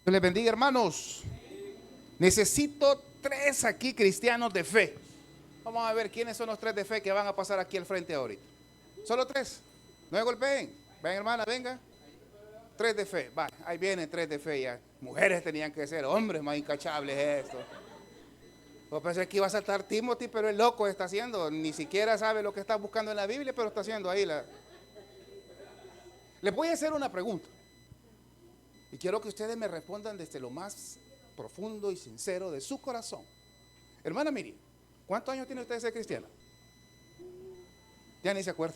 Dios les bendiga, hermanos. Necesito tres aquí cristianos de fe. Vamos a ver quiénes son los tres de fe que van a pasar aquí al frente ahorita. Solo tres. No me golpeen. Ven, hermana, venga. Tres de fe. Va, ahí vienen tres de fe ya. Mujeres tenían que ser, hombres más incachables esto. Yo pensé que iba a saltar Timothy, pero el loco está haciendo. Ni siquiera sabe lo que está buscando en la Biblia, pero está haciendo ahí la. Les voy a hacer una pregunta. Y quiero que ustedes me respondan desde lo más profundo y sincero de su corazón. Hermana Miriam, ¿cuántos años tiene usted de ser cristiana? Ya ni se acuerda,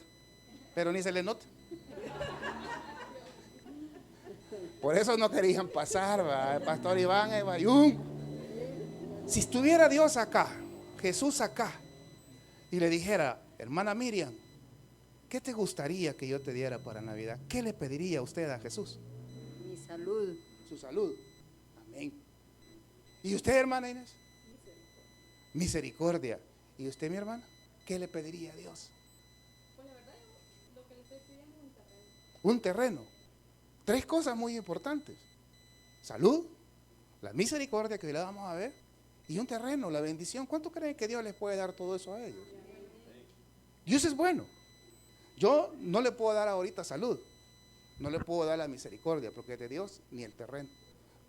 pero ni se le nota. Por eso no querían pasar, ¿va? El pastor Iván, Ebayún. Si estuviera Dios acá, Jesús acá, y le dijera, hermana Miriam, ¿qué te gustaría que yo te diera para Navidad? ¿Qué le pediría usted a Jesús? Mi salud. Su salud. Amén. ¿Y usted, hermana Inés? Misericordia. ¿Y usted, mi hermana? ¿Qué le pediría a Dios? Pues la verdad, lo que le estoy pidiendo es un terreno. Un terreno. Tres cosas muy importantes. Salud, la misericordia que hoy la vamos a ver, y un terreno, la bendición. ¿Cuánto creen que Dios les puede dar todo eso a ellos? Dios es bueno. Yo no le puedo dar ahorita salud, no le puedo dar la misericordia, porque es de Dios, ni el terreno.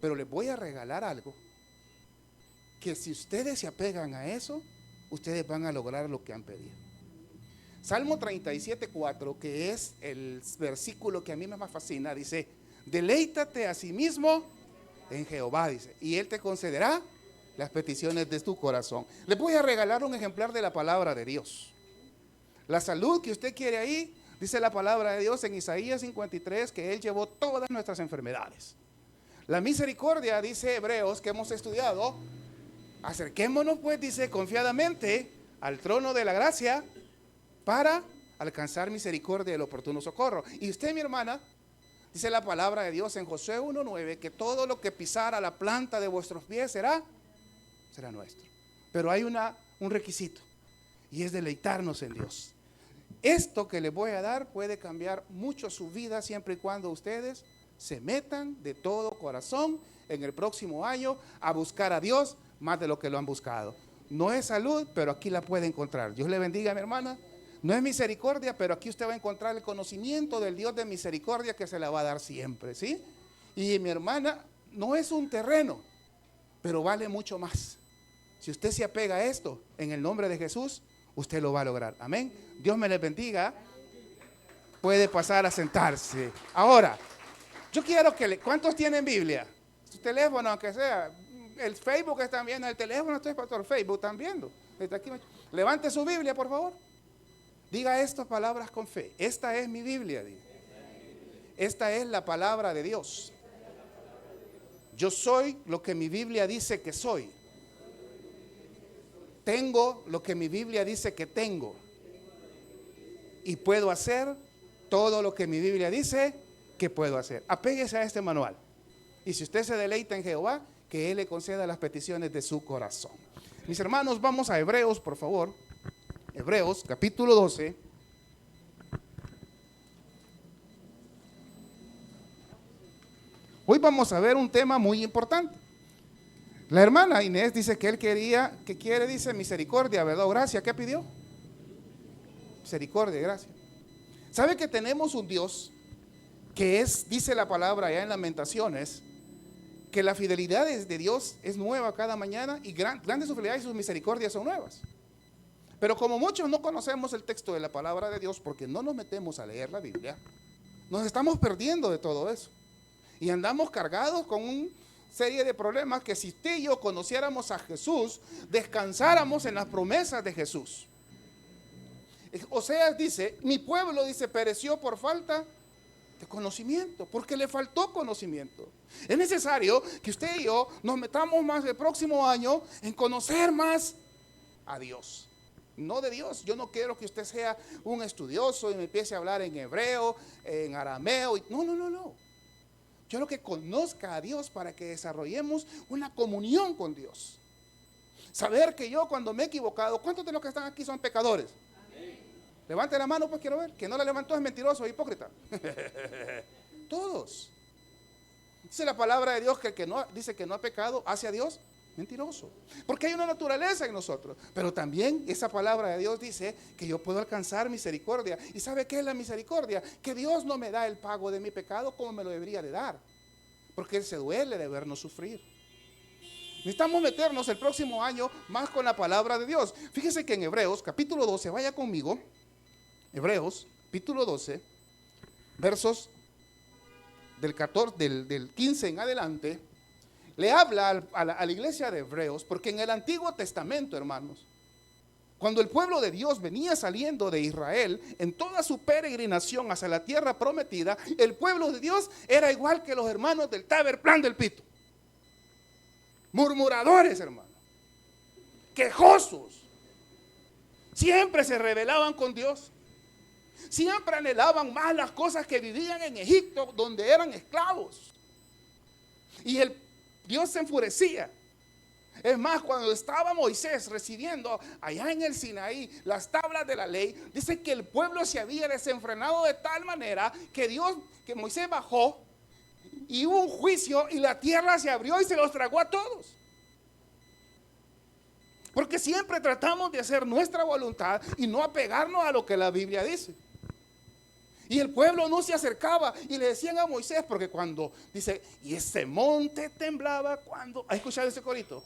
Pero les voy a regalar algo, que si ustedes se apegan a eso, ustedes van a lograr lo que han pedido. Salmo 37:4, que es el versículo que a mí me más fascina, dice, deleítate a sí mismo en Jehová, dice, y Él te concederá las peticiones de tu corazón. Les voy a regalar un ejemplar de la palabra de Dios. La salud que usted quiere ahí, dice la palabra de Dios en Isaías 53, que Él llevó todas nuestras enfermedades. La misericordia, dice Hebreos, que hemos estudiado, acerquémonos pues, dice, confiadamente al trono de la gracia para alcanzar misericordia y el oportuno socorro. Y usted, mi hermana, dice la palabra de Dios en Josué 1:9, que todo lo que pisara la planta de vuestros pies será nuestro. Pero hay un requisito, y es deleitarnos en Dios. Esto que les voy a dar puede cambiar mucho su vida siempre y cuando ustedes se metan de todo corazón en el próximo año a buscar a Dios más de lo que lo han buscado. No es salud, pero aquí la puede encontrar. Dios le bendiga, mi hermana. No es misericordia, pero aquí usted va a encontrar el conocimiento del Dios de misericordia que se la va a dar siempre, ¿sí? Y mi hermana, no es un terreno, pero vale mucho más. Si usted se apega a esto, en el nombre de Jesús, usted lo va a lograr. Amén. Dios me les bendiga. Puede pasar a sentarse. Ahora, yo quiero que ¿cuántos tienen Biblia? Su teléfono, aunque sea. El Facebook están viendo, el teléfono, estoy pastor, Facebook están viendo. Desde aquí, levante su Biblia, por favor. Diga estas palabras con fe. Esta es mi Biblia. Diga. Esta es la palabra de Dios. Yo soy lo que mi Biblia dice que soy. Tengo lo que mi Biblia dice que tengo. Y puedo hacer todo lo que mi Biblia dice que puedo hacer. Apéguese a este manual. Y si usted se deleita en Jehová, que Él le conceda las peticiones de su corazón. Mis hermanos, vamos a Hebreos, por favor. Hebreos, capítulo 12. Hoy vamos a ver un tema muy importante. La hermana Inés dice que quiere, dice misericordia, ¿verdad? O gracia, ¿qué pidió? Misericordia, gracia. ¿Sabe que tenemos un Dios que es, dice la palabra allá en Lamentaciones, que la fidelidad de Dios es nueva cada mañana y grandes su fidelidad y sus misericordias son nuevas? Pero como muchos no conocemos el texto de la palabra de Dios porque no nos metemos a leer la Biblia, nos estamos perdiendo de todo eso. Y andamos cargados con una serie de problemas que si usted y yo conociéramos a Jesús, descansáramos en las promesas de Jesús. Oseas dice, mi pueblo, dice, pereció por falta de conocimiento, porque le faltó conocimiento. Es necesario que usted y yo nos metamos más el próximo año en conocer más a Dios. No de Dios. Yo no quiero que usted sea un estudioso y me empiece a hablar en hebreo, en arameo. No. Yo quiero que conozca a Dios para que desarrollemos una comunión con Dios. Saber que yo cuando me he equivocado, ¿cuántos de los que están aquí son pecadores? Amén. Levante la mano, pues quiero ver. Que no la levantó es mentiroso, es hipócrita. Todos. Dice la palabra de Dios que el que no dice que no ha pecado hace a Dios mentiroso. Porque hay una naturaleza en nosotros. Pero también esa palabra de Dios dice que yo puedo alcanzar misericordia. ¿Y sabe qué es la misericordia? Que Dios no me da el pago de mi pecado como me lo debería de dar. Porque Él se duele de vernos sufrir. Necesitamos meternos el próximo año más con la palabra de Dios. Fíjese que en Hebreos capítulo 12, vaya conmigo. Hebreos capítulo 12, versos del 15 en adelante, le habla a la iglesia de Hebreos, porque en el Antiguo Testamento, hermanos, cuando el pueblo de Dios venía saliendo de Israel en toda su peregrinación hacia la tierra prometida, el pueblo de Dios era igual que los hermanos del Taberplan del Pito. Murmuradores, hermanos, quejosos, siempre se rebelaban con Dios. Siempre anhelaban más las cosas que vivían en Egipto, donde eran esclavos. Y Dios se enfurecía. Es más, cuando estaba Moisés recibiendo allá en el Sinaí las tablas de la ley, dice que el pueblo se había desenfrenado de tal manera que Moisés bajó y hubo un juicio y la tierra se abrió y se los tragó a todos. Porque siempre tratamos de hacer nuestra voluntad y no apegarnos a lo que la Biblia dice. Y el pueblo no se acercaba y le decían a Moisés, porque cuando dice, y ese monte temblaba cuando, ¿has escuchado ese corito?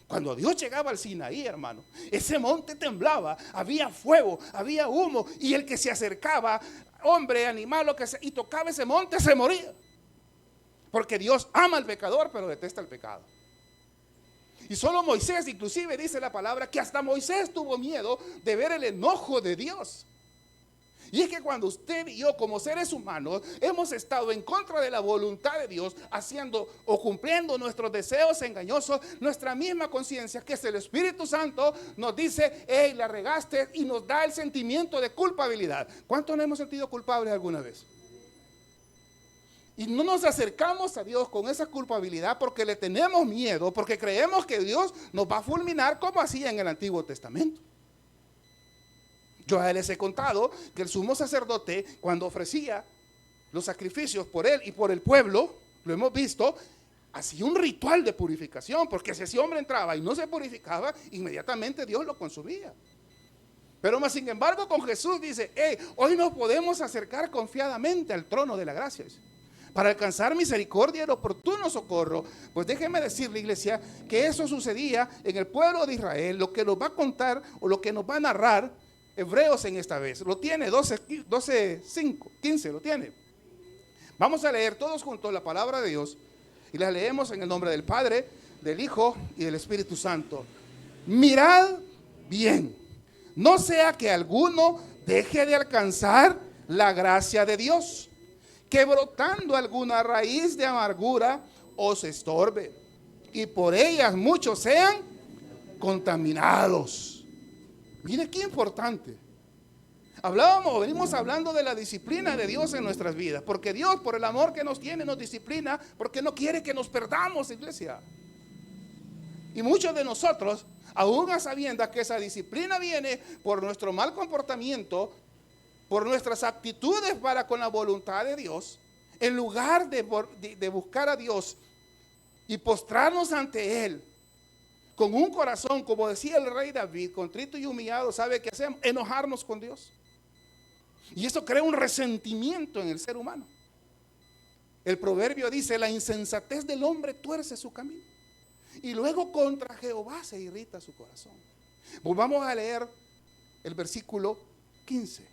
Cuando Dios llegaba al Sinaí, hermano, ese monte temblaba, había fuego, había humo, y el que se acercaba, hombre, animal, lo que sea, y tocaba ese monte, se moría. Porque Dios ama al pecador, pero detesta el pecado. Y solo Moisés, inclusive dice la palabra, que hasta Moisés tuvo miedo de ver el enojo de Dios. Y es que cuando usted y yo como seres humanos hemos estado en contra de la voluntad de Dios, haciendo o cumpliendo nuestros deseos engañosos, nuestra misma conciencia, que es el Espíritu Santo, nos dice, hey, la regaste, y nos da el sentimiento de culpabilidad. ¿Cuántos nos hemos sentido culpables alguna vez? Y no nos acercamos a Dios con esa culpabilidad porque le tenemos miedo, porque creemos que Dios nos va a fulminar como hacía en el Antiguo Testamento. Yo les he contado que el sumo sacerdote, cuando ofrecía los sacrificios por él y por el pueblo, lo hemos visto, hacía un ritual de purificación, porque si ese hombre entraba y no se purificaba, inmediatamente Dios lo consumía. Pero más sin embargo con Jesús dice, hoy nos podemos acercar confiadamente al trono de la gracia, para alcanzar misericordia y el oportuno socorro. Pues déjeme decirle, iglesia, que eso sucedía en el pueblo de Israel. Lo que nos va a contar o lo que nos va a narrar Hebreos en esta vez, lo tiene 15, lo tiene. Vamos a leer todos juntos la palabra de Dios y la leemos en el nombre del Padre, del Hijo y del Espíritu Santo. Mirad bien, no sea que alguno deje de alcanzar la gracia de Dios, que brotando alguna raíz de amargura os estorbe, y por ellas muchos sean contaminados. Mire qué importante. Venimos hablando de la disciplina de Dios en nuestras vidas, porque Dios, por el amor que nos tiene, nos disciplina, porque no quiere que nos perdamos, iglesia. Y muchos de nosotros, aún a sabiendas que esa disciplina viene por nuestro mal comportamiento, por nuestras actitudes para con la voluntad de Dios, en lugar de buscar a Dios y postrarnos ante Él, con un corazón, como decía el rey David, contrito y humillado, ¿sabe qué hacemos? Enojarnos con Dios. Y eso crea un resentimiento en el ser humano. El proverbio dice, la insensatez del hombre tuerce su camino, y luego contra Jehová se irrita su corazón. Pues vamos a leer el versículo 15.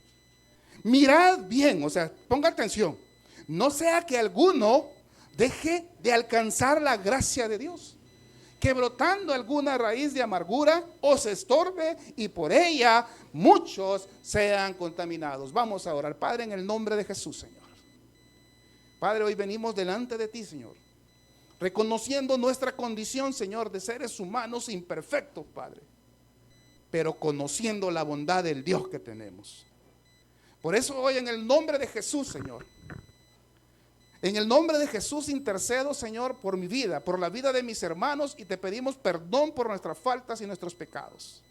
Mirad bien, o sea, ponga atención, no sea que alguno deje de alcanzar la gracia de Dios, que brotando alguna raíz de amargura os estorbe y por ella muchos sean contaminados. Vamos a orar. Padre, en el nombre de Jesús, Señor. Padre, hoy venimos delante de ti, Señor, reconociendo nuestra condición, Señor, de seres humanos imperfectos, Padre, pero conociendo la bondad del Dios que tenemos. Por eso hoy en el nombre de Jesús, Señor, en el nombre de Jesús intercedo, Señor, por mi vida, por la vida de mis hermanos, y te pedimos perdón por nuestras faltas y nuestros pecados.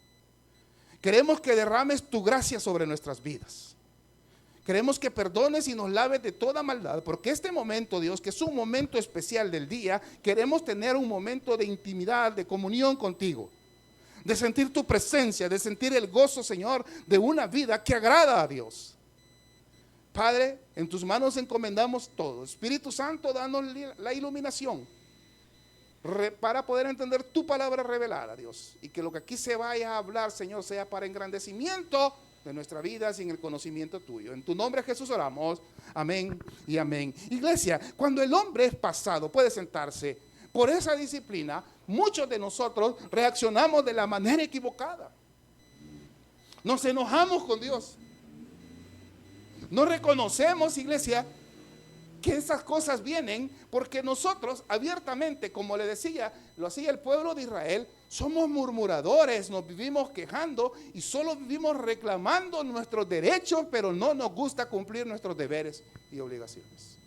Queremos que derrames tu gracia sobre nuestras vidas. Queremos que perdones y nos laves de toda maldad, porque este momento, Dios, que es un momento especial del día, queremos tener un momento de intimidad, de comunión contigo, de sentir tu presencia, de sentir el gozo, Señor, de una vida que agrada a Dios. Padre, en tus manos encomendamos todo. Espíritu Santo, danos la iluminación para poder entender tu palabra revelada, Dios, y que lo que aquí se vaya a hablar, Señor, sea para engrandecimiento de nuestra vida sin el conocimiento tuyo. En tu nombre, Jesús, oramos. Amén y amén. Iglesia, cuando el hombre es pasado, puede sentarse, por esa disciplina, muchos de nosotros reaccionamos de la manera equivocada. Nos enojamos con Dios. No reconocemos, iglesia, que esas cosas vienen porque nosotros abiertamente, como le decía, lo hacía el pueblo de Israel, somos murmuradores, nos vivimos quejando y solo vivimos reclamando nuestros derechos, pero no nos gusta cumplir nuestros deberes y obligaciones.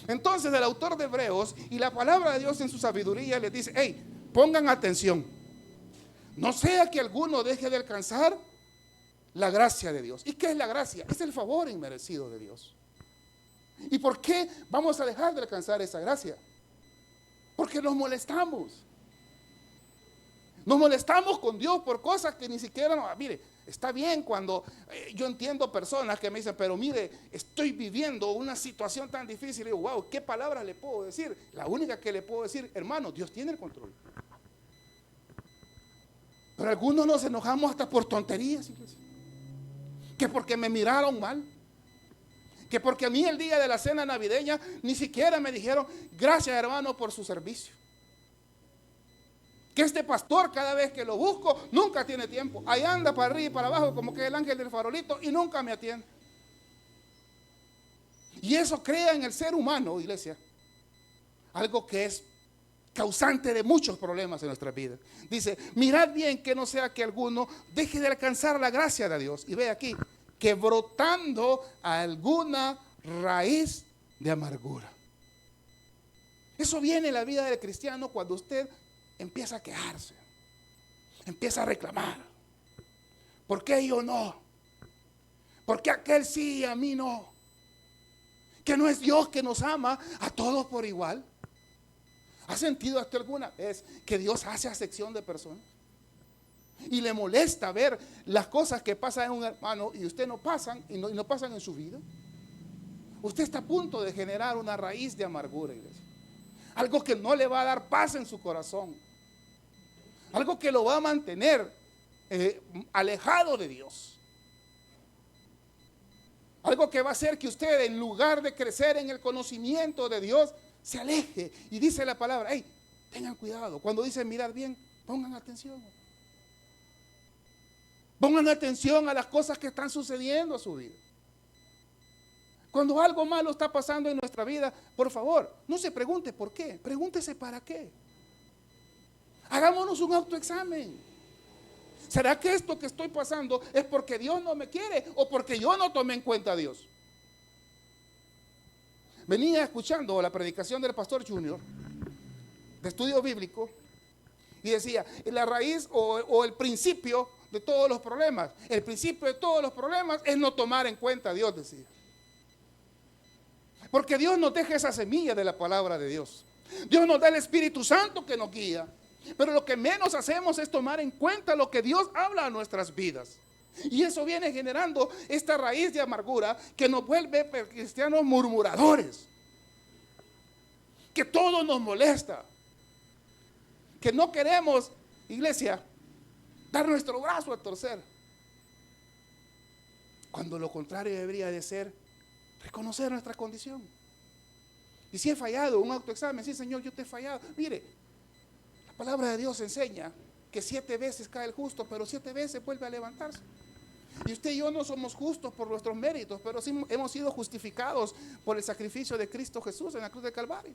Entonces el autor de Hebreos y la palabra de Dios en su sabiduría les dice: hey, pongan atención, no sea que alguno deje de alcanzar la gracia de Dios. ¿Y qué es la gracia? Es el favor inmerecido de Dios. ¿Y por qué vamos a dejar de alcanzar esa gracia? Porque nos molestamos. Nos molestamos con Dios por cosas que ni siquiera mire, está bien cuando yo entiendo personas que me dicen, pero mire, estoy viviendo una situación tan difícil. Y digo, wow, ¿qué palabras le puedo decir? La única que le puedo decir, hermano, Dios tiene el control. Pero algunos nos enojamos hasta por tonterías, iglesia. Que porque me miraron mal. Que porque a mí el día de la cena navideña ni siquiera me dijeron, gracias hermano por su servicio. Que este pastor cada vez que lo busco nunca tiene tiempo. Ahí anda para arriba y para abajo como que el ángel del farolito y nunca me atiende. Y eso crea en el ser humano, iglesia, algo que es causante de muchos problemas en nuestra vida. Dice, mirad bien que no sea que alguno deje de alcanzar la gracia de Dios. Y ve aquí, que brotando alguna raíz de amargura. Eso viene en la vida del cristiano cuando usted empieza a quejarse, empieza a reclamar. ¿Por qué yo no? ¿Por qué aquel sí y a mí no? Que no es Dios que nos ama a todos por igual. ¿Ha sentido hasta alguna vez que Dios hace acepción de personas? Y le molesta ver las cosas que pasan en un hermano y usted no pasan y no pasan en su vida. Usted está a punto de generar una raíz de amargura, iglesia. Algo que no le va a dar paz en su corazón. Algo que lo va a mantener alejado de Dios. Algo que va a hacer que usted, en lugar de crecer en el conocimiento de Dios, se aleje. Y dice la palabra, hey, tengan cuidado. Cuando dice mirar bien, pongan atención. Pongan atención a las cosas que están sucediendo a su vida. Cuando algo malo está pasando en nuestra vida, por favor, no se pregunte por qué, pregúntese para qué. Hagámonos un autoexamen. ¿Será que esto que estoy pasando es porque Dios no me quiere o porque yo no tomé en cuenta a Dios? Venía escuchando la predicación del pastor Junior de estudio bíblico y decía, la raíz o el principio de todos los problemas, el principio de todos los problemas es no tomar en cuenta a Dios, decía. Porque Dios nos deja esa semilla de la palabra de Dios. Dios nos da el Espíritu Santo que nos guía. Pero lo que menos hacemos es tomar en cuenta lo que Dios habla a nuestras vidas. Y eso viene generando esta raíz de amargura que nos vuelve cristianos murmuradores. Que todo nos molesta. Que no queremos, iglesia, dar nuestro brazo a torcer. Cuando lo contrario debería de ser reconocer nuestra condición. Y si he fallado, un autoexamen, sí Señor, yo te he fallado. Mire, la palabra de Dios enseña que 7 veces cae el justo, pero 7 veces vuelve a levantarse. Y usted y yo no somos justos por nuestros méritos, pero sí hemos sido justificados por el sacrificio de Cristo Jesús en la cruz del Calvario.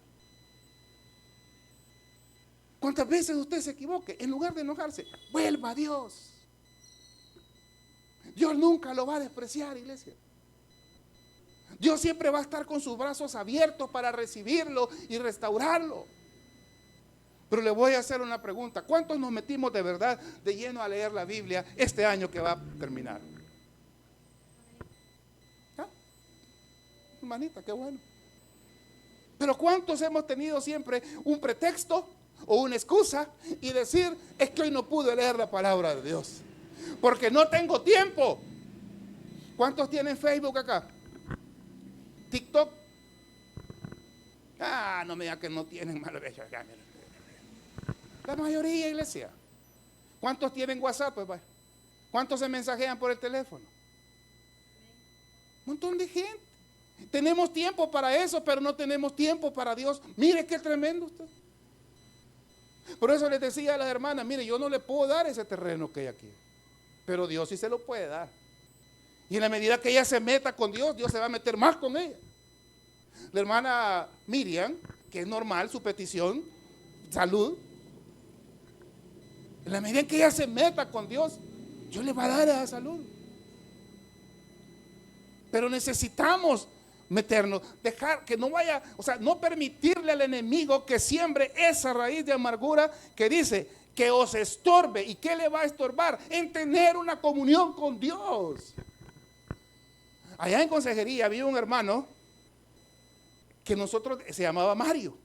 ¿Cuántas veces usted se equivoque? En lugar de enojarse, vuelva a Dios. Dios nunca lo va a despreciar, iglesia. Dios siempre va a estar con sus brazos abiertos para recibirlo y restaurarlo. Pero le voy a hacer una pregunta. ¿Cuántos nos metimos de verdad de lleno a leer la Biblia este año que va a terminar? ¿Ah? hermanita, qué bueno. Pero ¿cuántos hemos tenido siempre un pretexto o una excusa y decir, es que hoy no pude leer la palabra de Dios porque no tengo tiempo? ¿Cuántos tienen Facebook acá? TikTok. No me digan que no tienen malo. La mayoría, iglesia. ¿Cuántos tienen WhatsApp? Pues, ¿cuántos se mensajean por el teléfono? Un montón de gente. Tenemos tiempo para eso, pero no tenemos tiempo para Dios. Mire qué tremendo usted. Por eso les decía a las hermanas, mire, yo no le puedo dar ese terreno que hay aquí, pero Dios sí se lo puede dar. Y en la medida que ella se meta con Dios, Dios se va a meter más con ella. La hermana Miriam, que es normal su petición, salud. En la medida en que ella se meta con Dios, Dios le va a dar esa salud. Pero necesitamos meternos, dejar que no vaya, o sea, no permitirle al enemigo que siembre esa raíz de amargura que dice que os estorbe. ¿Y qué le va a estorbar? En tener una comunión con Dios. Allá en consejería había un hermano que nosotros se llamaba Mario.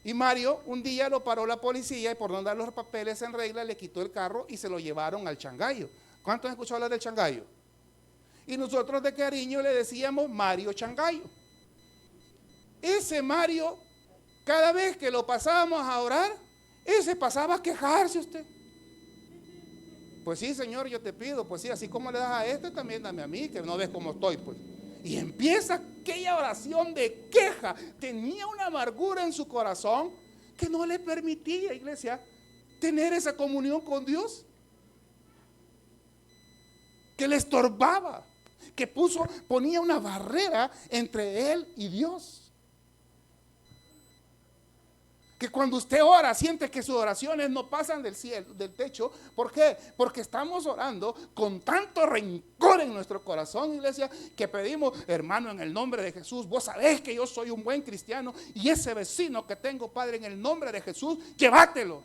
Y Mario un día lo paró la policía y por no dar los papeles en regla le quitó el carro y se lo llevaron al Changayo. ¿Cuántos han escuchado hablar del Changayo? Y nosotros de cariño le decíamos Mario Changayo. Ese Mario, cada vez que lo pasábamos a orar, ese pasaba a quejarse usted. Pues sí, Señor, yo te pido, pues sí, así como le das a este, también dame a mí, que no ves cómo estoy, pues. Y empieza aquella oración de queja. Tenía una amargura en su corazón que no le permitía, iglesia, tener esa comunión con Dios. Que le estorbaba, que ponía una barrera entre él y Dios. Que cuando usted ora, siente que sus oraciones no pasan del cielo, del techo. ¿Por qué? Porque estamos orando con tanto rencor en nuestro corazón, iglesia, que pedimos, hermano, en el nombre de Jesús, vos sabés que yo soy un buen cristiano y ese vecino que tengo, Padre, en el nombre de Jesús, llévatelo.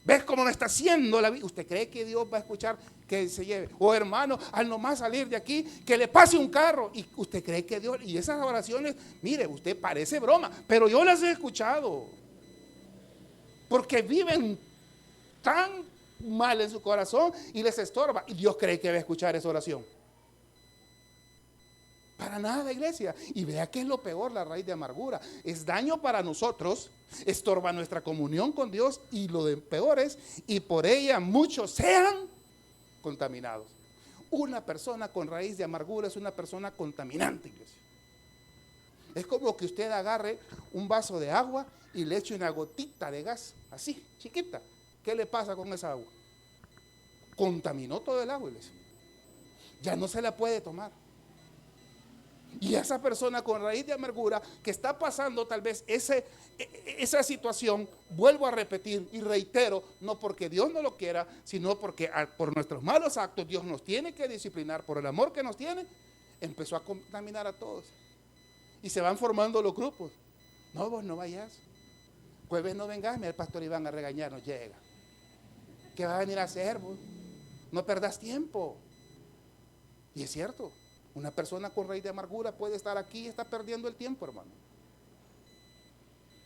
¿Ves cómo me está haciendo la vida? ¿Usted cree que Dios va a escuchar que se lleve? O hermano, al nomás salir de aquí, que le pase un carro. ¿Y usted cree que Dios? Y esas oraciones, mire, usted parece broma, pero yo las he escuchado. Porque viven tan mal en su corazón y les estorba. Y Dios cree que va a escuchar esa oración. Para nada, iglesia. Y vea que es lo peor, la raíz de amargura. Es daño para nosotros, estorba nuestra comunión con Dios y lo de peor es, y por ella muchos sean contaminados. Una persona con raíz de amargura es una persona contaminante, iglesia. Es como que usted agarre un vaso de agua y le eche una gotita de gas, así, chiquita. ¿Qué le pasa con esa agua? Contaminó todo el agua, iglesia. Ya no se la puede tomar. Y esa persona con raíz de amargura que está pasando tal vez esa situación, vuelvo a repetir y reitero, no porque Dios no lo quiera, sino porque por nuestros malos actos Dios nos tiene que disciplinar, por el amor que nos tiene, empezó a contaminar a todos. Y se van formando los grupos. No, vos no vayas. Jueves no vengas, mira, el pastor Iván a regañarnos, llega. ¿Qué va a venir a hacer vos? No perdas tiempo. Y es cierto. Una persona con raíz de amargura puede estar aquí y está perdiendo el tiempo, hermano.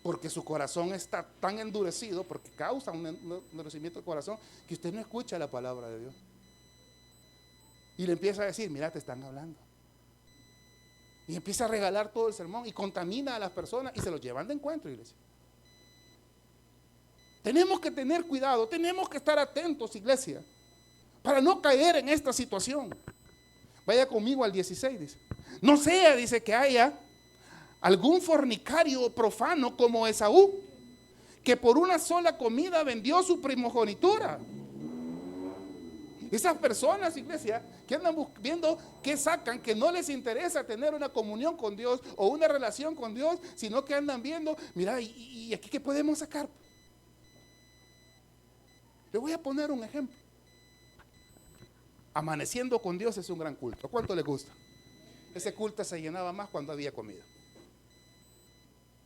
Porque su corazón está tan endurecido, porque causa un endurecimiento del corazón, que usted no escucha la palabra de Dios. Y le empieza a decir, mira, te están hablando. Y empieza a regalar todo el sermón y contamina a las personas y se los llevan de encuentro, iglesia. Tenemos que tener cuidado, tenemos que estar atentos, iglesia, para no caer en esta situación. Vaya conmigo al 16, dice. No sea, dice, que haya algún fornicario profano como Esaú, que por una sola comida vendió su primogenitura. Esas personas, iglesia, que andan viendo qué sacan, que no les interesa tener una comunión con Dios o una relación con Dios, sino que andan viendo, mira, ¿y aquí qué podemos sacar? Le voy a poner un ejemplo. Amaneciendo con Dios es un gran culto. ¿Cuánto le gusta? Ese culto se llenaba más cuando había comida.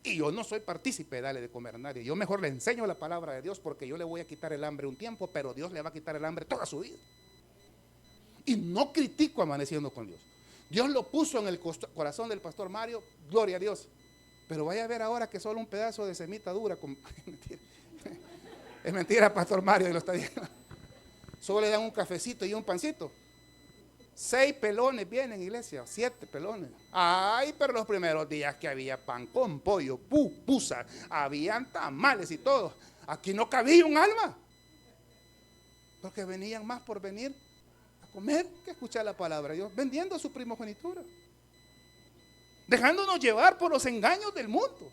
Y yo no soy partícipe de darle de comer a nadie. Yo mejor le enseño la palabra de Dios, porque yo le voy a quitar el hambre un tiempo, pero Dios le va a quitar el hambre toda su vida. Y no critico amaneciendo con Dios. Dios lo puso en el corazón del pastor Mario, gloria a Dios. Pero vaya a ver ahora que solo un pedazo de semita dura. Es mentira, pastor Mario, y lo está diciendo. Solo le dan un cafecito y un pancito. 6 pelones vienen, iglesia, 7 pelones. Ay, pero los primeros días que había pan con pollo, pusa, habían tamales y todo. Aquí no cabía un alma. Porque venían más por venir a comer que escuchar la palabra de Dios, vendiendo su primogenitura, dejándonos llevar por los engaños del mundo.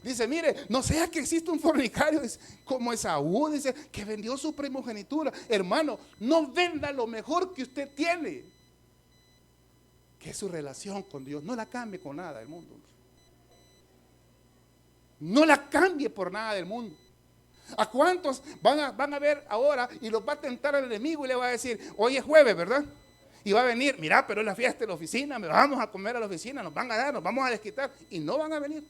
Dice, mire, no sea que existe un fornicario como Esaú, dice, que vendió su primogenitura. Hermano, no venda lo mejor que usted tiene, que es su relación con Dios. No la cambie con nada del mundo. No la cambie por nada del mundo. ¿A cuántos van a ver ahora y los va a tentar el enemigo y le va a decir, hoy es jueves, ¿verdad? Y va a venir, mira, pero es la fiesta de la oficina, vamos a comer a la oficina, nos van a dar, nos vamos a desquitar, y no van a venir.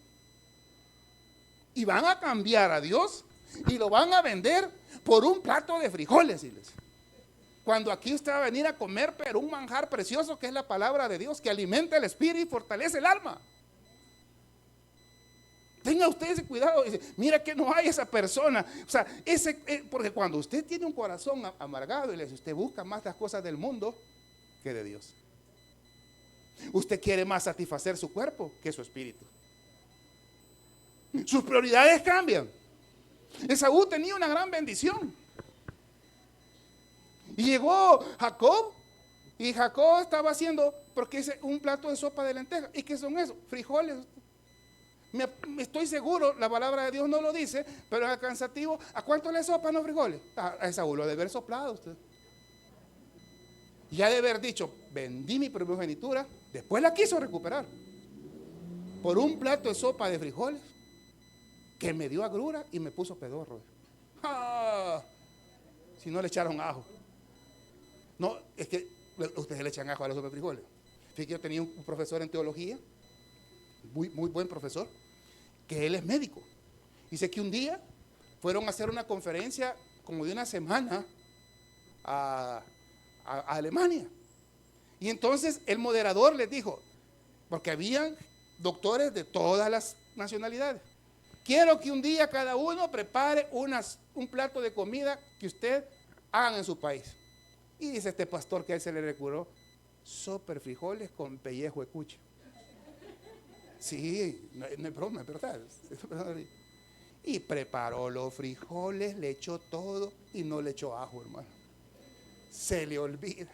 Y van a cambiar a Dios y lo van a vender por un plato de frijoles, iglesia. Cuando aquí usted va a venir a comer, pero un manjar precioso que es la palabra de Dios, que alimenta el espíritu y fortalece el alma. Tenga usted ese cuidado. Dice, mira que no hay esa persona. O sea, porque cuando usted tiene un corazón amargado y usted busca más las cosas del mundo que de Dios. Usted quiere más satisfacer su cuerpo que su espíritu. Sus prioridades cambian. Esaú tenía una gran bendición. Y llegó Jacob. Y Jacob estaba haciendo, porque es un plato de sopa de lentejas. ¿Y qué son esos? Frijoles. Estoy seguro, la palabra de Dios no lo dice, pero es cansativo. ¿A cuánto le sopan los frijoles? A Esaú lo debe haber soplado usted. Ya de haber dicho, vendí mi primogenitura, después la quiso recuperar. Por un plato de sopa de frijoles que me dio agrura y me puso pedorro. Si no le echaron ajo. No, es que ustedes le echan ajo a la sopa de frijoles. Fíjate, yo tenía un profesor en teología, muy buen profesor, que él es médico. Dice que un día fueron a hacer una conferencia como de una semana a Alemania. Y entonces el moderador les dijo, porque habían doctores de todas las nacionalidades, quiero que un día cada uno prepare un plato de comida que usted hagan en su país. Y dice este pastor que a él se le recurrió, sopa de frijoles con pellejo de cucho. Sí, no es broma, es verdad. Y preparó los frijoles, le echó todo y no le echó ajo, hermano. Se le olvida.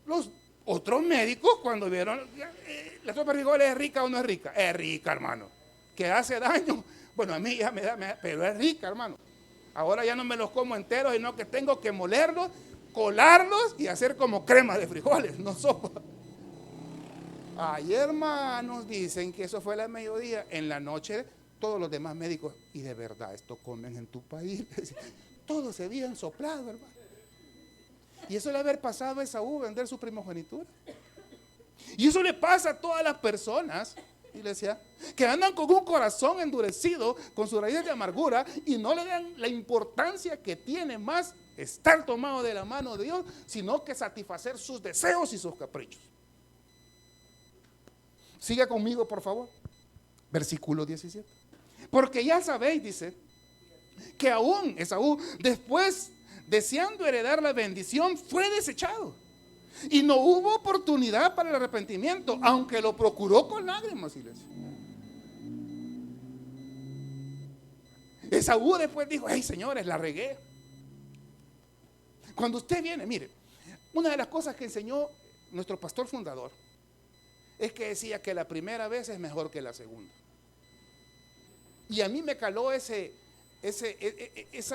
Los otros médicos cuando vieron, ¿la sopa de frijoles es rica o no es rica? Es rica, hermano. ¿Que hace daño? Bueno, a mí ya me da, pero es rica, hermano. Ahora ya no me los como enteros, sino que tengo que molerlos, colarlos y hacer como crema de frijoles, no sopa. Ay, hermanos, dicen que eso fue a la mediodía. En la noche, todos los demás médicos, y de verdad, esto comen en tu país. Todos se habían soplado, hermano. Y eso le haber pasado a Esaú, vender su primogenitura. Y eso le pasa a todas las personas, iglesia, que andan con un corazón endurecido, con sus raíces de amargura, y no le dan la importancia que tiene más estar tomado de la mano de Dios, sino que satisfacer sus deseos y sus caprichos. Siga conmigo, por favor. Versículo 17. Porque ya sabéis, dice, que aún Esaú, después, deseando heredar la bendición, fue desechado. Y no hubo oportunidad para el arrepentimiento, aunque lo procuró con lágrimas, iglesia. Esaú después dijo, hey, señores, la regué. Cuando usted viene, mire, una de las cosas que enseñó nuestro pastor fundador es que decía que la primera vez es mejor que la segunda. Y a mí me caló esa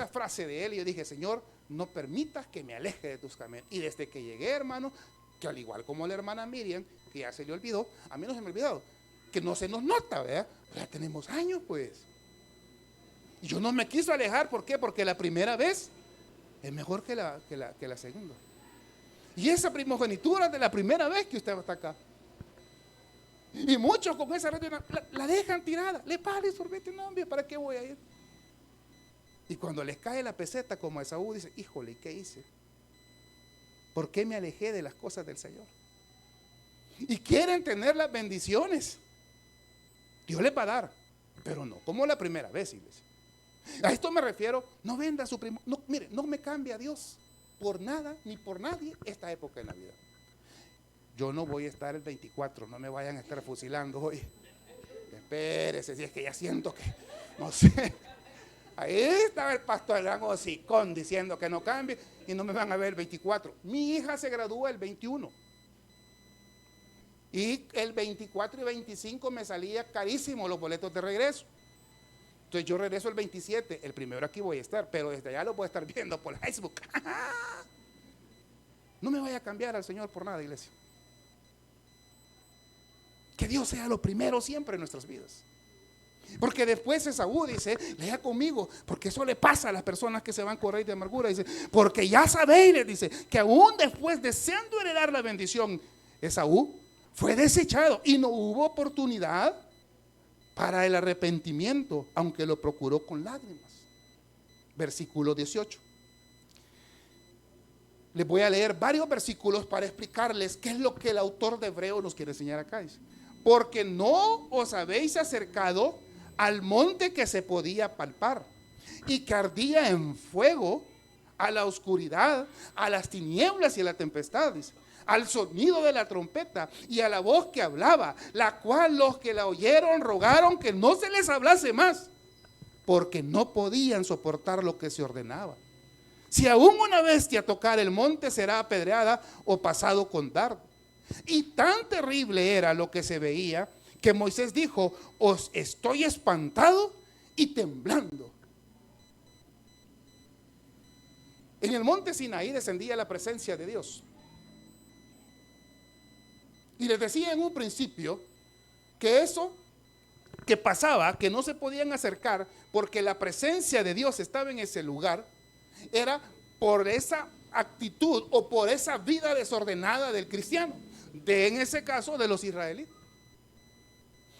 frase de él y yo dije, Señor, no permitas que me aleje de tus caminos. Y desde que llegué, hermano, que al igual como la hermana Miriam, que ya se le olvidó, a mí no se me ha olvidado, que no se nos nota, ¿verdad? Ya tenemos años, pues. Y yo no me quiso alejar, ¿por qué? Porque la primera vez es mejor que la segunda. Y esa primogenitura de la primera vez que usted está acá. Y muchos con esa red la dejan tirada. Le paga el sorbete, no, hombre, ¿para qué voy a ir? Y cuando les cae la peseta como a Esaú, dice, híjole, ¿qué hice? ¿Por qué me alejé de las cosas del Señor? Y quieren tener las bendiciones. Dios les va a dar, pero no como la primera vez, iglesia. A esto me refiero, no venda su primo. No, mire, no me cambia Dios por nada ni por nadie esta época de Navidad. Yo no voy a estar el 24, no me vayan a estar fusilando hoy. Espérese, si es que ya siento que, no sé. Ahí estaba el pastor gran hocicón diciendo que no cambie y no me van a ver el 24. Mi hija se gradúa el 21. Y el 24 y 25 me salía carísimo los boletos de regreso. Entonces yo regreso el 27, el primero aquí voy a estar, pero desde allá lo voy a estar viendo por Facebook. No me vaya a cambiar al Señor por nada, iglesia. Que Dios sea lo primero siempre en nuestras vidas. Porque después Esaú dice, lea conmigo, porque eso le pasa a las personas que se van con raíz de amargura. Dice, porque ya sabéis, les dice, que aún después deseando heredar la bendición, Esaú fue desechado y no hubo oportunidad para el arrepentimiento, aunque lo procuró con lágrimas. Versículo 18. Les voy a leer varios versículos para explicarles qué es lo que el autor de Hebreo nos quiere enseñar acá. Dice, porque no os habéis acercado al monte que se podía palpar y que ardía en fuego, a la oscuridad, a las tinieblas y a la tempestad, dice, al sonido de la trompeta y a la voz que hablaba, la cual los que la oyeron rogaron que no se les hablase más, porque no podían soportar lo que se ordenaba. Si aún una bestia tocar el monte, será apedreada o pasado con dardo. Y tan terrible era lo que se veía, que Moisés dijo, os estoy espantado y temblando. En el monte Sinaí descendía la presencia de Dios. Y les decía en un principio que eso que pasaba, que no se podían acercar porque la presencia de Dios estaba en ese lugar, era por esa actitud o por esa vida desordenada del cristiano, en ese caso de los israelitas.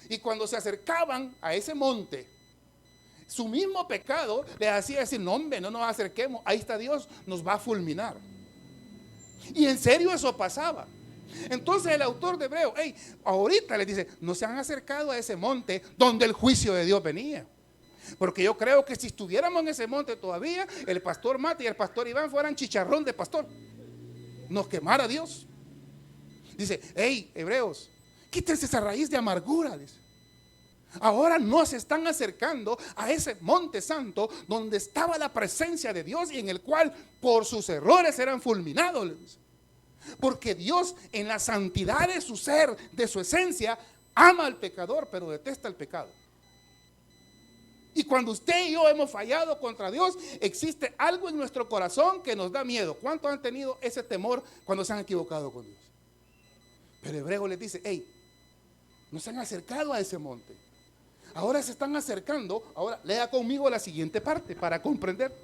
Y cuando se acercaban a ese monte, su mismo pecado les hacía decir, no hombre, no nos acerquemos, ahí está Dios, nos va a fulminar. Y en serio eso pasaba. Entonces el autor de Hebreo, ahorita les dice, no se han acercado a ese monte donde el juicio de Dios venía. Porque yo creo que si estuviéramos en ese monte todavía, el pastor Mate y el pastor Iván fueran chicharrón de pastor. Nos quemara Dios. Dice, hebreos, quítense esa raíz de amargura. Dice, ahora no se están acercando a ese monte santo donde estaba la presencia de Dios y en el cual por sus errores eran fulminados. Dice, porque Dios en la santidad de su ser, de su esencia, ama al pecador pero detesta el pecado. Y cuando usted y yo hemos fallado contra Dios, existe algo en nuestro corazón que nos da miedo. ¿Cuántos han tenido ese temor cuando se han equivocado con Dios? Pero Hebreo les dice, no se han acercado a ese monte. Ahora se están acercando. Ahora lea conmigo la siguiente parte para comprender.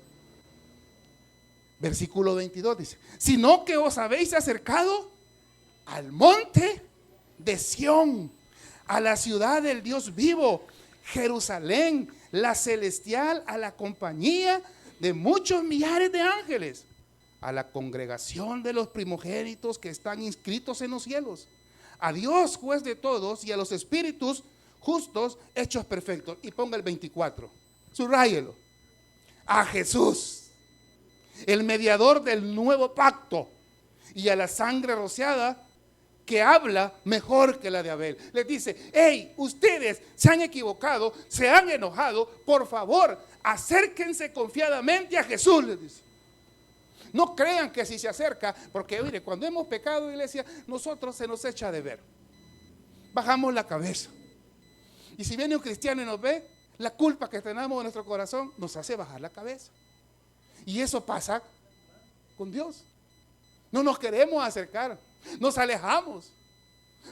Versículo 22 dice, sino que os habéis acercado al monte de Sión, a la ciudad del Dios vivo, Jerusalén, la celestial, a la compañía de muchos millares de ángeles, a la congregación de los primogénitos que están inscritos en los cielos, a Dios juez de todos y a los espíritus justos hechos perfectos. Y ponga el 24, subráyelo, a Jesús, el mediador del nuevo pacto, y a la sangre rociada que habla mejor que la de Abel. Les dice, ustedes se han equivocado, se han enojado, por favor, acérquense confiadamente a Jesús, les dice. No crean que si se acerca, porque mire, cuando hemos pecado, iglesia, nosotros se nos echa de ver. Bajamos la cabeza. Y si viene un cristiano y nos ve, la culpa que tenemos en nuestro corazón nos hace bajar la cabeza. Y eso pasa con Dios. No nos queremos acercar, nos alejamos,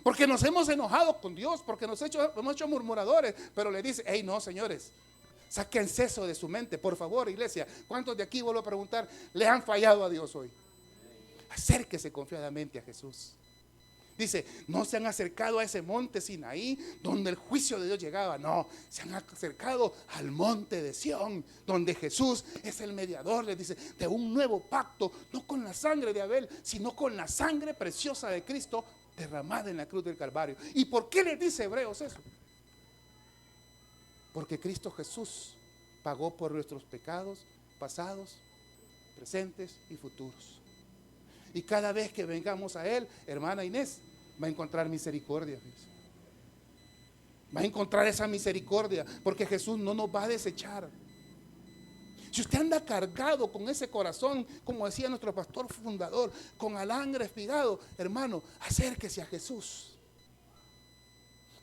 porque nos hemos enojado con Dios, porque hemos hecho murmuradores. Pero le dice, no, señores, sáquense eso de su mente, por favor, iglesia. ¿Cuántos de aquí, vuelvo a preguntar, le han fallado a Dios hoy? Acérquese confiadamente a Jesús. Dice, no se han acercado a ese monte Sinaí donde el juicio de Dios llegaba. No, se han acercado al monte de Sión, donde Jesús es el mediador, les dice, de un nuevo pacto, no con la sangre de Abel, sino con la sangre preciosa de Cristo derramada en la cruz del Calvario. ¿Y por qué les dice Hebreos eso? Porque Cristo Jesús pagó por nuestros pecados pasados, presentes y futuros. Y cada vez que vengamos a Él, hermana Inés, va a encontrar misericordia. Va a encontrar esa misericordia, porque Jesús no nos va a desechar. Si usted anda cargado con ese corazón, como decía nuestro pastor fundador, con alambre espigado, hermano, acérquese a Jesús.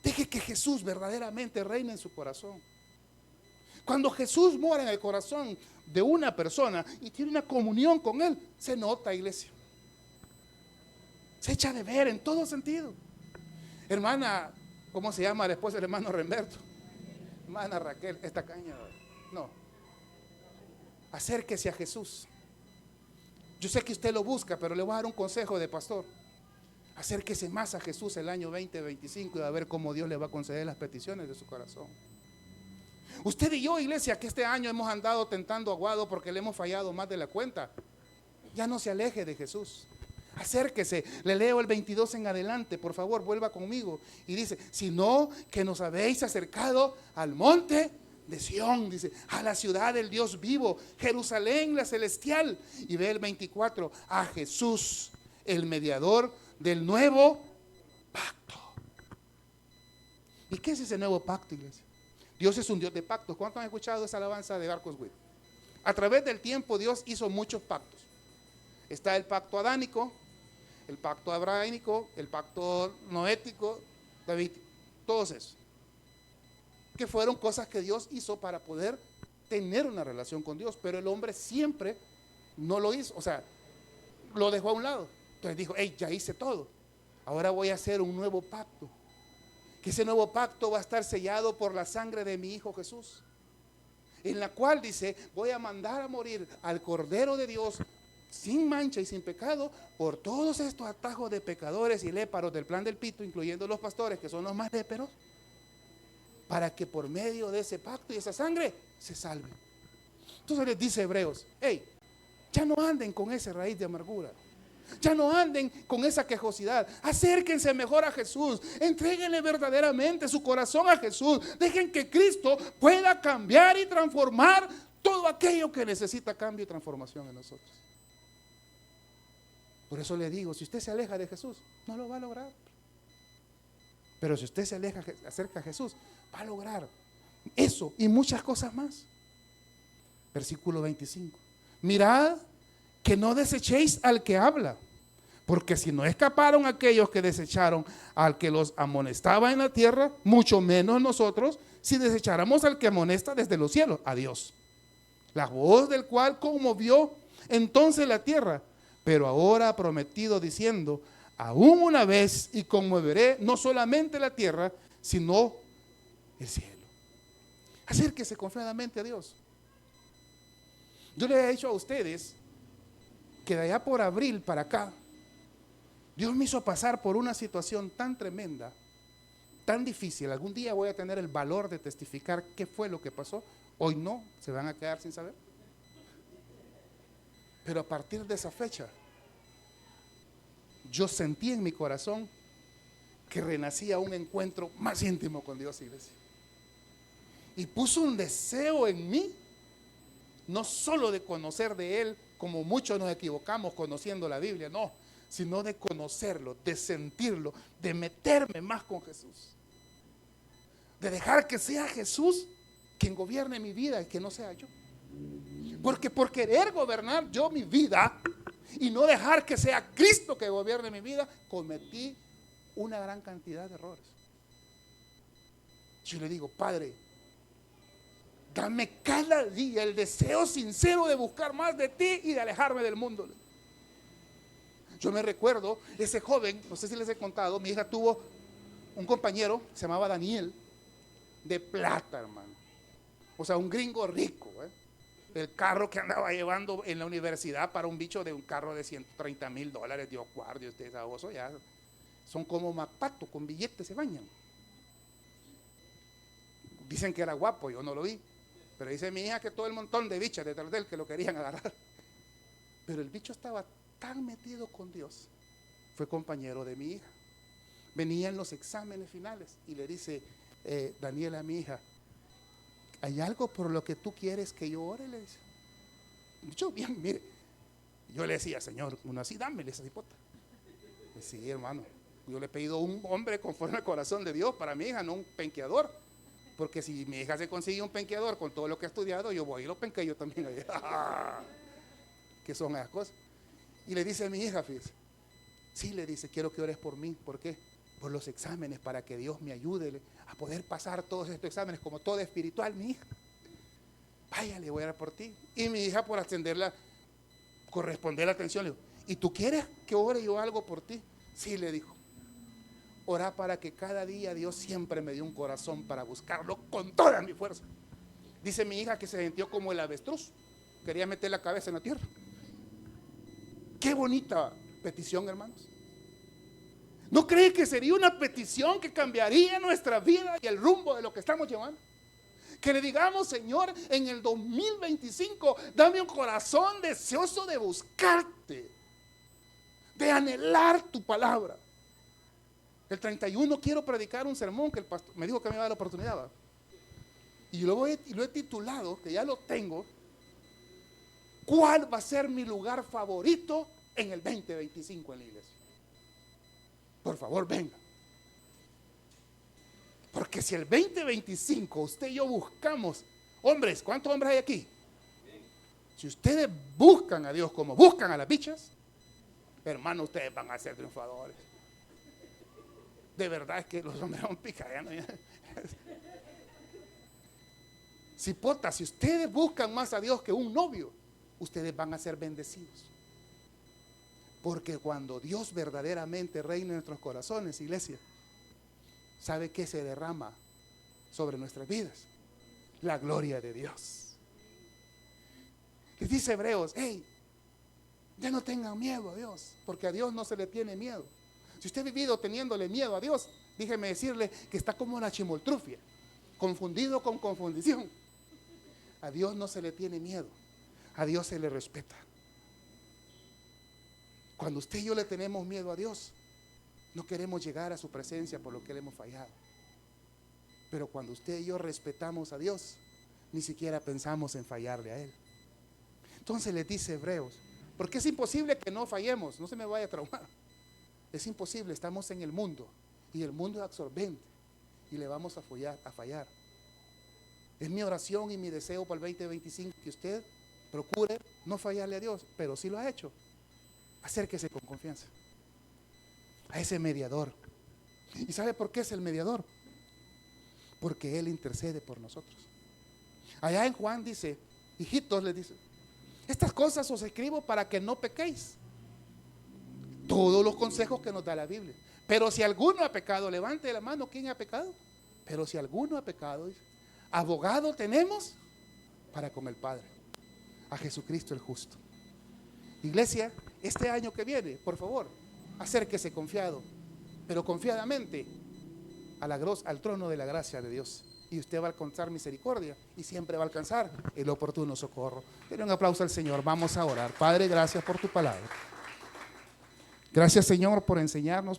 Deje que Jesús verdaderamente reine en su corazón. Cuando Jesús mora en el corazón de una persona y tiene una comunión con Él, se nota, iglesia. Se echa de ver en todo sentido. Hermana, ¿cómo se llama después el hermano Remberto? Hermana Raquel, esta caña. No. Acérquese a Jesús. Yo sé que usted lo busca, pero le voy a dar un consejo de pastor. Acérquese más a Jesús el año 2025 y va a ver cómo Dios le va a conceder las peticiones de su corazón. Usted y yo, iglesia, que este año hemos andado tentando aguado porque le hemos fallado más de la cuenta, ya no se aleje de Jesús. Acérquese, le leo el 22 en adelante, por favor, vuelva conmigo. Y dice, sino que nos habéis acercado al monte de Sión, dice, a la ciudad del Dios vivo, Jerusalén la celestial. Y ve el 24, a Jesús, el mediador del nuevo pacto. ¿Y qué es ese nuevo pacto, iglesia? Dios es un Dios de pactos. ¿Cuántos han escuchado esa alabanza de Barcos Witt? A través del tiempo Dios hizo muchos pactos. Está el pacto adánico, el pacto abrahámico, el pacto noético, davídico, todos esos. Que fueron cosas que Dios hizo para poder tener una relación con Dios. Pero el hombre siempre no lo hizo, o sea, lo dejó a un lado. Entonces dijo, hey, ya hice todo. Ahora voy a hacer un nuevo pacto. Que ese nuevo pacto va a estar sellado por la sangre de mi Hijo Jesús. En la cual dice, voy a mandar a morir al Cordero de Dios sin mancha y sin pecado por todos estos atajos de pecadores y léparos del plan del pito, incluyendo los pastores que son los más léperos, para que por medio de ese pacto y esa sangre se salven. Entonces les dice Hebreos, hey, ya no anden con esa raíz de amargura. Ya no anden con esa quejosidad. Acérquense mejor a Jesús. Entréguenle verdaderamente su corazón a Jesús. Dejen que Cristo pueda cambiar y transformar todo aquello que necesita cambio y transformación en nosotros. Por eso le digo, si usted se aleja de Jesús, no lo va a lograr. Pero si usted se acerca a Jesús, va a lograr eso y muchas cosas más. Versículo 25. Mirad que no desechéis al que habla, porque si no escaparon aquellos que desecharon al que los amonestaba en la tierra, mucho menos nosotros si desecháramos al que amonesta desde los cielos, a Dios, la voz del cual conmovió entonces la tierra, pero ahora ha prometido diciendo, aún una vez y conmoveré no solamente la tierra, sino el cielo. Acérquese confiadamente a Dios. Yo le he dicho a ustedes que de allá por abril para acá, Dios me hizo pasar por una situación tan tremenda, tan difícil. Algún día voy a tener el valor de testificar qué fue lo que pasó. Hoy no, se van a quedar sin saber. Pero a partir de esa fecha, yo sentí en mi corazón que renacía un encuentro más íntimo con Dios, iglesia. Y puso un deseo en mí, no solo de conocer de Él, como muchos nos equivocamos conociendo la Biblia, no, sino de conocerlo, de sentirlo, de meterme más con Jesús, de dejar que sea Jesús quien gobierne mi vida y que no sea yo. Porque por querer gobernar yo mi vida y no dejar que sea Cristo que gobierne mi vida, cometí una gran cantidad de errores. Yo le digo, Padre, dame cada día el deseo sincero de buscar más de ti y de alejarme del mundo. Yo me recuerdo, ese joven, no sé si les he contado, mi hija tuvo un compañero, se llamaba Daniel, de plata, hermano. O sea, un gringo rico, el carro que andaba llevando en la universidad para un bicho de un carro de $130,000, Dios guarde usted, esa oso ya. son como mapato, con billetes se bañan. Dicen que era guapo, yo no lo vi. Pero dice mi hija que todo el montón de bichas detrás de él que lo querían agarrar. Pero el bicho estaba tan metido con Dios. Fue compañero de mi hija. Venían los exámenes finales y le dice Daniela a mi hija, ¿hay algo por lo que tú quieres que yo ore? Le dice. Yo bien, mire. Yo le decía, Señor, uno así, dámele esa cipota. Sí, hermano. Yo le he pedido un hombre conforme al corazón de Dios para mi hija, no un penqueador. Porque si mi hija se consigue un penqueador con todo lo que ha estudiado, yo voy y lo penqueo también. ¿Qué son esas cosas? Y le dice a mi hija, fíjese, sí, le dice, quiero que ores por mí. ¿Por qué? Por los exámenes, para que Dios me ayude a poder pasar todos estos exámenes como todo espiritual, mi hija. Vaya, le voy a orar por ti. Y mi hija, por atenderla, corresponder la atención, le dijo, ¿y tú quieres que ore yo algo por ti? Sí, le dijo. Ora para que cada día Dios siempre me dé un corazón para buscarlo con toda mi fuerza. Dice mi hija que se sintió como el avestruz, quería meter la cabeza en la tierra. Qué bonita petición, hermanos. ¿No cree que sería una petición que cambiaría nuestra vida y el rumbo de lo que estamos llevando? Que le digamos, Señor, en el 2025, dame un corazón deseoso de buscarte, de anhelar tu palabra. El 31 quiero predicar un sermón que el pastor me dijo que me iba a dar la oportunidad, ¿va? Y lo he titulado, que ya lo tengo, ¿cuál va a ser mi lugar favorito en el 2025 en la iglesia? Por favor, venga. Porque si el 2025 usted y yo buscamos, hombres, ¿cuántos hombres hay aquí? Si ustedes buscan a Dios como buscan a las bichas, hermano, ustedes van a ser triunfadores. De verdad es que los hombres son picayanos. Cipota, si ustedes buscan más a Dios que un novio, ustedes van a ser bendecidos. Porque cuando Dios verdaderamente reina en nuestros corazones, iglesia, ¿sabe qué se derrama sobre nuestras vidas? La gloria de Dios. Les dice Hebreos, hey, ya no tengan miedo a Dios, porque a Dios no se le tiene miedo. Si usted ha vivido teniéndole miedo a Dios, déjeme decirle que está como la chimoltrufia, confundido con confundición. A Dios no se le tiene miedo, a Dios se le respeta. Cuando usted y yo le tenemos miedo a Dios, no queremos llegar a su presencia por lo que le hemos fallado. Pero cuando usted y yo respetamos a Dios, ni siquiera pensamos en fallarle a Él. Entonces les dice Hebreos, porque es imposible que no fallemos, no se me vaya a traumar. Es imposible, estamos en el mundo y el mundo es absorbente y le vamos a fallar. Es mi oración y mi deseo para el 2025 que usted procure no fallarle a Dios, pero si lo ha hecho, acérquese con confianza a ese mediador. ¿Y sabe por qué es el mediador? Porque Él intercede por nosotros. Allá en Juan dice, hijitos, les dice, estas cosas os escribo para que no pequéis. Todos los consejos que nos da la Biblia. Pero si alguno ha pecado, levante la mano, ¿quién ha pecado? Pero si alguno ha pecado, dice, abogado tenemos para con el Padre, a Jesucristo el justo. Iglesia, este año que viene, por favor, acérquese confiado, pero confiadamente al trono de la gracia de Dios. Y usted va a alcanzar misericordia y siempre va a alcanzar el oportuno socorro. Denle un aplauso al Señor, vamos a orar. Padre, gracias por tu palabra. Gracias, Señor, por enseñarnos.